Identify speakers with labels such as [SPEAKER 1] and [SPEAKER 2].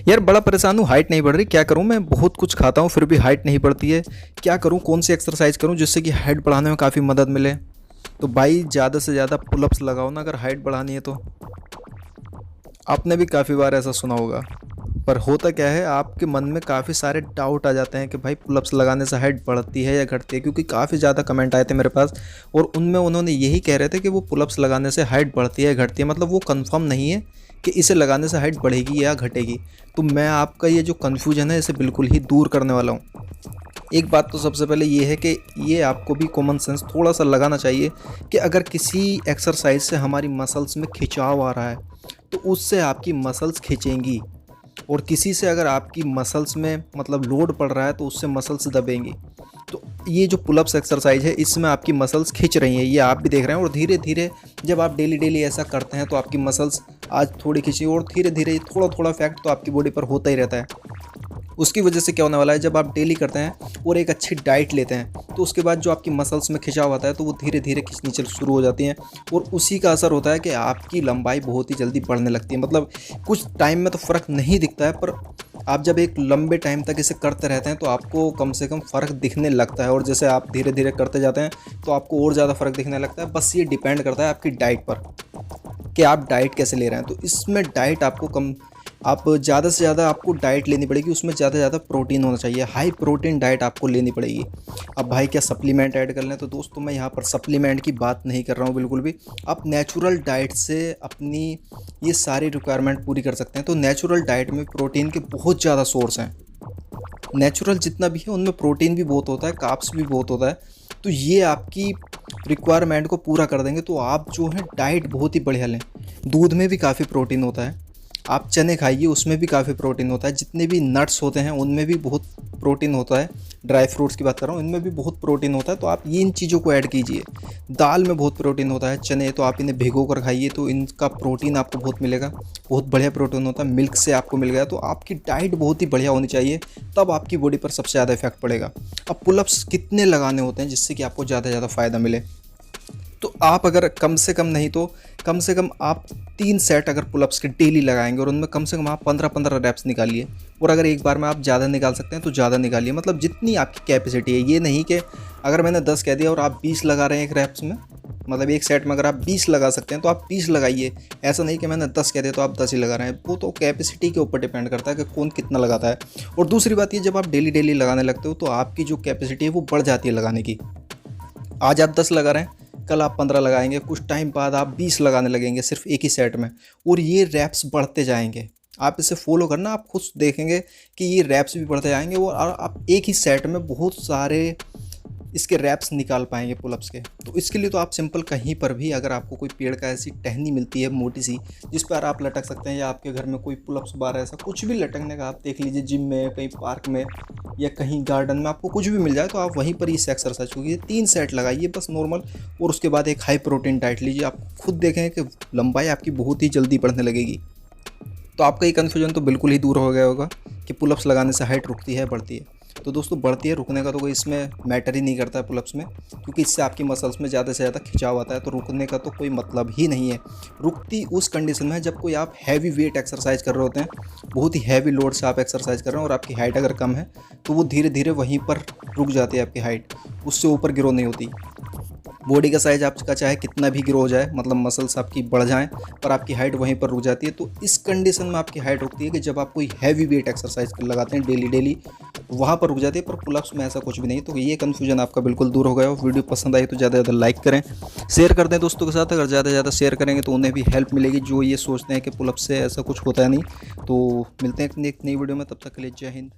[SPEAKER 1] यार बड़ा परेशान हूँ, हाइट नहीं बढ़ रही। क्या करूँ मैं? बहुत कुछ खाता हूँ फिर भी हाइट नहीं बढ़ती है। क्या करूँ? कौन सी एक्सरसाइज करूँ जिससे कि हाइट बढ़ाने में काफ़ी मदद मिले? तो भाई ज़्यादा से ज़्यादा पुलअप्स लगाओ ना अगर हाइट बढ़ानी है तो। आपने भी काफ़ी बार ऐसा सुना होगा। पर होता क्या है, आपके मन में काफ़ी सारे डाउट आ जाते हैं कि भाई पुलअप्स लगाने से हाइट बढ़ती है या घटती है, क्योंकि काफ़ी ज़्यादा कमेंट आए थे मेरे पास और उनमें उन्होंने यही कह रहे थे कि वो पुलअप्स लगाने से हाइट बढ़ती है या घटती है। मतलब वो कंफर्म नहीं है कि इसे लगाने से हाइट बढ़ेगी या घटेगी। तो मैं आपका ये जो कन्फ्यूजन है इसे बिल्कुल ही दूर करने वाला हूँ। एक बात तो सबसे पहले ये है कि ये आपको भी कॉमन सेंस थोड़ा सा लगाना चाहिए कि अगर किसी एक्सरसाइज से हमारी मसल्स में खिंचाव आ रहा है तो उससे आपकी मसल्स खिंचेंगी, और किसी से अगर आपकी मसल्स में मतलब लोड पड़ रहा है तो उससे मसल्स दबेंगी। तो ये जो पुलअप्स एक्सरसाइज है इसमें आपकी मसल्स खिंच रही हैं, ये आप भी देख रहे हैं। और धीरे धीरे जब आप डेली डेली ऐसा करते हैं तो आपकी मसल्स आज थोड़ी खिंची और धीरे धीरे थोड़ा थोड़ा इफेक्ट तो आपकी बॉडी पर होता ही रहता है। उसकी वजह से क्या होने वाला है, जब आप डेली करते हैं और एक अच्छी डाइट लेते हैं तो उसके बाद जो आपकी मसल्स में खिंचाव आता है तो वो धीरे धीरे खिंचनी चल शुरू हो जाती हैं, और उसी का असर होता है कि आपकी लंबाई बहुत ही जल्दी बढ़ने लगती है। मतलब कुछ टाइम में तो फ़र्क नहीं दिखता है, पर आप जब एक लंबे टाइम तक इसे करते रहते हैं तो आपको कम से कम फ़र्क दिखने लगता है, और जैसे आप धीरे धीरे करते जाते हैं तो आपको और ज़्यादा फ़र्क दिखने लगता है। बस ये डिपेंड करता है आपकी डाइट पर कि आप डाइट कैसे ले रहे हैं। तो इसमें डाइट आपको आप ज़्यादा से ज़्यादा आपको डाइट लेनी पड़ेगी, उसमें ज़्यादा से ज़्यादा प्रोटीन होना चाहिए, हाई प्रोटीन डाइट आपको लेनी पड़ेगी। अब भाई क्या सप्लीमेंट ऐड कर लें? तो दोस्तों मैं यहाँ पर सप्लीमेंट की बात नहीं कर रहा हूँ बिल्कुल भी। आप नेचुरल डाइट से अपनी ये सारी रिक्वायरमेंट पूरी कर सकते हैं। तो नेचुरल डाइट में प्रोटीन के बहुत ज़्यादा सोर्स हैं। नेचुरल जितना भी है उनमें प्रोटीन भी बहुत होता है, कार्ब्स भी बहुत होता है। तो ये आपकी रिक्वायरमेंट को पूरा कर देंगे। तो आप जो है डाइट बहुत ही बढ़िया लें। दूध में भी काफ़ी प्रोटीन होता है, आप चने खाइए उसमें भी काफ़ी प्रोटीन होता है। जितने भी नट्स होते हैं उनमें भी बहुत प्रोटीन होता है। ड्राई फ्रूट्स की बात कर रहा हूँ, इनमें भी बहुत प्रोटीन होता है। तो आप ये इन चीज़ों को ऐड कीजिए। दाल में बहुत प्रोटीन होता है, चने तो आप इन्हें भिगो कर खाइए तो इनका प्रोटीन आपको बहुत मिलेगा, बहुत बढ़िया प्रोटीन होता है। मिल्क से आपको मिल गया। तो आपकी डाइट बहुत ही बढ़िया होनी चाहिए, तब आपकी बॉडी पर सबसे ज़्यादा इफेक्ट पड़ेगा। अब पुलअप्स कितने लगाने होते हैं जिससे कि आपको ज़्यादा से ज़्यादा फ़ायदा मिले? तो आप अगर कम से कम नहीं तो कम से कम आप 3 सेट अगर पुलअप्स के डेली लगाएंगे और उनमें कम से कम आप 15-15 रैप्स निकालिए। और अगर एक बार में आप ज़्यादा निकाल सकते हैं तो ज़्यादा निकालिए, मतलब जितनी आपकी कैपेसिटी है। ये नहीं कि अगर मैंने 10 कह दिया और आप 20 लगा रहे हैं एक रैप्स में, मतलब एक सेट में अगर आप 20 लगा सकते हैं तो आप 20 लगाइए। ऐसा नहीं कि मैंने 10 कह दिया तो आप 10 ही लगा रहे हैं। वो तो कैपेसिटी के ऊपर डिपेंड करता है कि कौन कितना लगाता है। और दूसरी बात ये, जब आप डेली डेली लगाने लगते हो तो आपकी जो कैपेसिटी है वो बढ़ जाती है लगाने की। आज आप 10 लगा रहे हैं, कल आप 15 लगाएंगे, कुछ टाइम बाद आप 20 लगाने लगेंगे सिर्फ एक ही सेट में, और ये रैप्स बढ़ते जाएंगे। आप इसे फॉलो करना, आप खुद देखेंगे कि ये रैप्स भी बढ़ते जाएंगे और आप एक ही सेट में बहुत सारे इसके रैप्स निकाल पाएंगे पुलअप्स के। तो इसके लिए तो आप सिंपल कहीं पर भी अगर आपको कोई पेड़ का ऐसी टहनी मिलती है मोटी सी जिस पर आप लटक सकते हैं, या आपके घर में कोई पुलअप्स बार ऐसा कुछ भी लटकने का आप देख लीजिए, जिम में, कहीं पार्क में या कहीं गार्डन में आपको कुछ भी मिल जाए तो आप वहीं पर इस एक्सरसाइज कीजिए। 3 सेट लगाइए बस नॉर्मल, और उसके बाद एक हाई प्रोटीन डाइट लीजिए। आप खुद देखेंगे कि लंबाई आपकी बहुत ही जल्दी बढ़ने लगेगी। तो आपका ये कन्फ्यूजन तो बिल्कुल ही दूर हो गया होगा कि पुलअप्स लगाने से हाइट रुकती है बढ़ती है। तो दोस्तों बढ़ती है, रुकने का तो कोई इसमें मैटर ही नहीं करता है पुलअप्स में, क्योंकि इससे आपकी मसल्स में ज़्यादा से ज़्यादा खिंचाव आता है। तो रुकने का तो कोई मतलब ही नहीं है। रुकती उस कंडीशन में है जब कोई आप हैवी वेट एक्सरसाइज कर रहे होते हैं, बहुत ही हैवी लोड से आप एक्सरसाइज कर रहे हैं और आपकी हाइट अगर कम है तो वो धीरे धीरे वहीं पर रुक जाती है आपकी हाइट, उससे ऊपर ग्रो नहीं होती। बॉडी का साइज आपका चाहे कितना भी ग्रो हो जाए, मतलब मसल्स आपकी बढ़ जाएं, पर आपकी हाइट वहीं पर रुक जाती है। तो इस कंडीशन में आपकी हाइट रुकती है कि जब आप कोई हैवी वेट एक्सरसाइज लगाते हैं डेली डेली, वहाँ पर रुक जाती है। पर पुलअप्स में ऐसा कुछ भी नहीं। तो ये कन्फ्यूजन आपका बिल्कुल दूर हो गया हो। वीडियो पसंद आई तो ज़्यादा से ज़्यादा लाइक करें, शेयर कर दें दोस्तों के साथ। अगर ज़्यादा से ज़्यादा शेयर करेंगे तो उन्हें भी हेल्प मिलेगी जो ये सोचते हैं कि पुलअप्स से ऐसा कुछ होता है नहीं। तो मिलते हैं एक नई वीडियो में, तब तक के लिए जय हिंद।